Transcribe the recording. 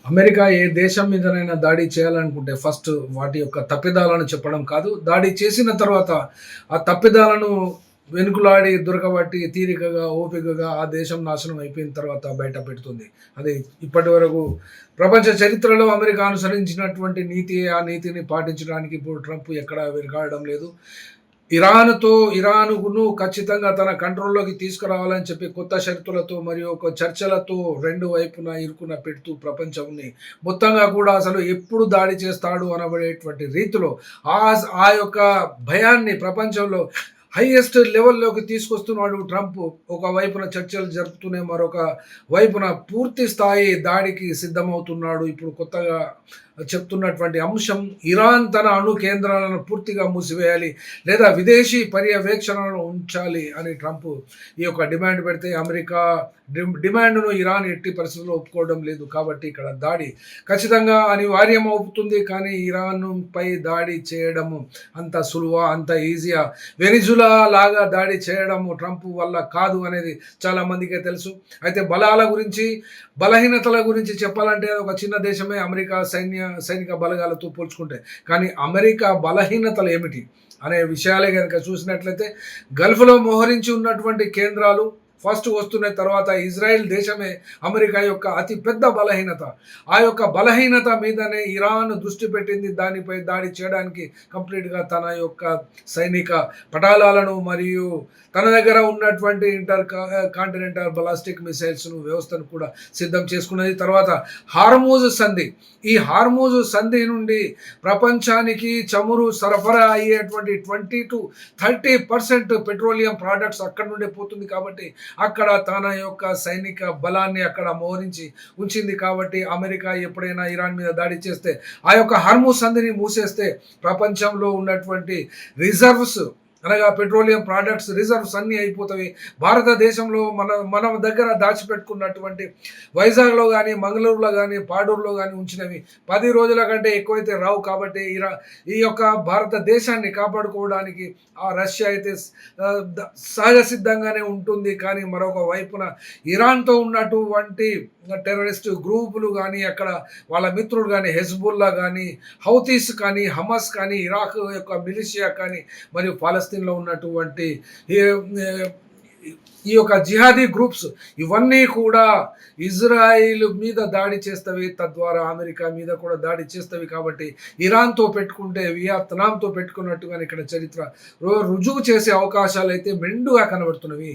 America ఏ దేశం మీదనైనా దాడి చేయాలనుకుంటే ఫస్ట్ వాటి యొక్క తప్పిదాలను చెప్పడం కాదు. దాడి చేసిన తర్వాత ఆ తప్పిదాలను వెనుకలాడి దొరకబట్టి తీరికగా, ఓపికగా ఆ దేశం నాశనం అయిపోయిన తర్వాత బయట పెడుతుంది. అది ఇప్పటివరకు ప్రపంచ చరిత్రలో అమెరికా అనుసరించినటువంటి నీతి, ఆ నీతిని పాటించడానికి ఇప్పుడు ట్రంప్ ఎక్కడా వెనుకాడడం లేదు. ఇరానును ఖచ్చితంగా తన కంట్రోల్‌లోకి తీసుకురావాలని చెప్పి కొత్త షరతులతో మరియు ఒక చర్చలతో 2 వైపున ఇరుకున పెడుతూ ప్రపంచంని మొత్తంగా కూడా అసలు ఎప్పుడు దాడి చేస్తాడు అనబడేటువంటి రీతిలో ఆ యొక్క భయాన్ని ప్రపంచంలో హైయెస్ట్ లెవెల్‌లోకి తీసుకొస్తున్నాడు ట్రంప్. ఒక వైపున చర్చలు జరుపుతూనే మరొక వైపున పూర్తి స్థాయి దాడికి సిద్ధమవుతున్నాడు. ఇప్పుడు కొత్తగా చెప్తున్నటువంటి అంశం ఇరాన్ తన అణు కేంద్రాలను పూర్తిగా మూసివేయాలి లేదా విదేశీ పర్యవేక్షణలో ఉంచాలి అని ట్రంప్ ఈ యొక్క డిమాండ్ పెడితే అమెరికా డిమాండ్ను ఇరాన్ ఎట్టి పరిస్థితుల్లో ఒప్పుకోవడం లేదు. కాబట్టి ఇక్కడ దాడి ఖచ్చితంగా అనివార్యం అవుతుంది. కానీ ఇరాన్ పై దాడి చేయడము అంత సులువా, అంత ఈజీయా, వెనిజులా లాగా దాడి చేయడము ట్రంప్ వల్ల కాదు అనేది చాలా మందికే తెలుసు. అయితే బలాల గురించి, బలహీనతల గురించి చెప్పాలంటే ఒక చిన్న దేశమే అమెరికా సైనిక బలగాలతో పోల్చుకుంటే. కానీ అమెరికా బలహీనతలు ఏమిటి అనే విషయాలే కనుక చూసినట్లయితే గల్ఫ్‌లో మోహరించి ఉన్నటువంటి కేంద్రాలు ఫస్ట్ వస్తున్నాయి. తర్వాత ఇజ్రాయెల్ దేశమే అమెరికా యొక్క అతి పెద్ద బలహీనత. ఆ యొక్క బలహీనత మీదనే ఇరాన్ దృష్టి పెట్టింది. దానిపై దాడి చేయడానికి కంప్లీట్‌గా తన యొక్క సైనిక పటాలాలను మరియు తన దగ్గర ఉన్నటువంటి కాంటినెంటల్ బలాస్టిక్ మిసైల్స్‌ను వ్యవస్థను కూడా సిద్ధం చేసుకున్నది. తర్వాత హార్మూజ్ సంధి. ఈ హార్మూజ్ సంధి నుండి ప్రపంచానికి చమురు సరఫరా అయ్యేటువంటి 20-30% పెట్రోలియం ప్రొడక్ట్స్ అక్కడి నుండే పోతుంది. కాబట్టి అక్కడ తన యొక్క సైనిక బలాన్ని అక్కడ మోహరించి ఉంచింది. కాబట్టి అమెరికా ఎప్పుడైనా ఇరాన్ మీద దాడి చేస్తే ఆ యొక్క హార్మూజ్ సంధిని మూసేస్తే ప్రపంచంలో ఉన్నటువంటి రిజర్వ్స్ అనగా పెట్రోలియం ప్రొడక్ట్స్ రిజర్వ్స్ అన్నీ అయిపోతాయి. భారతదేశంలో మన దగ్గర దాచిపెట్టుకున్నటువంటి వైజాగ్‌లో గానీ, మంగళూరులో గానీ, పాడూరులో గానీ ఉంచినవి 10 రోజుల కంటే ఎక్కువైతే రావు. కాబట్టి ఈ యొక్క భారతదేశాన్ని కాపాడుకోవడానికి ఆ రష్యా అయితే సహజ సిద్ధంగానే ఉంటుంది. కానీ మరొక వైపున ఇరాన్‌తో ఉన్నటువంటి టెర్రరిస్ట్ గ్రూపులు గానీ, అక్కడ వాళ్ళ మిత్రుడు గానీ, హెజ్బుల్లా గానీ, హౌతీస్ కానీ, హమాస్ కానీ, ఇరాక్ యొక్క మిలిషియా కానీ మరియు పాలస్తీన్‌లో ఉన్నటువంటి ఈ యొక్క జిహాదీ గ్రూప్స్ ఇవన్నీ కూడా ఇజ్రాయిల్ మీద దాడి చేస్తవి. తద్వారా అమెరికా మీద కూడా దాడి చేస్తవి. కాబట్టి ఇరాన్‌తో పెట్టుకుంటే వియత్నాంతో పెట్టుకున్నట్టుగానే ఇక్కడ చరిత్ర రుజువు చేసే అవకాశాలైతే మెండుగా కనబడుతున్నవి.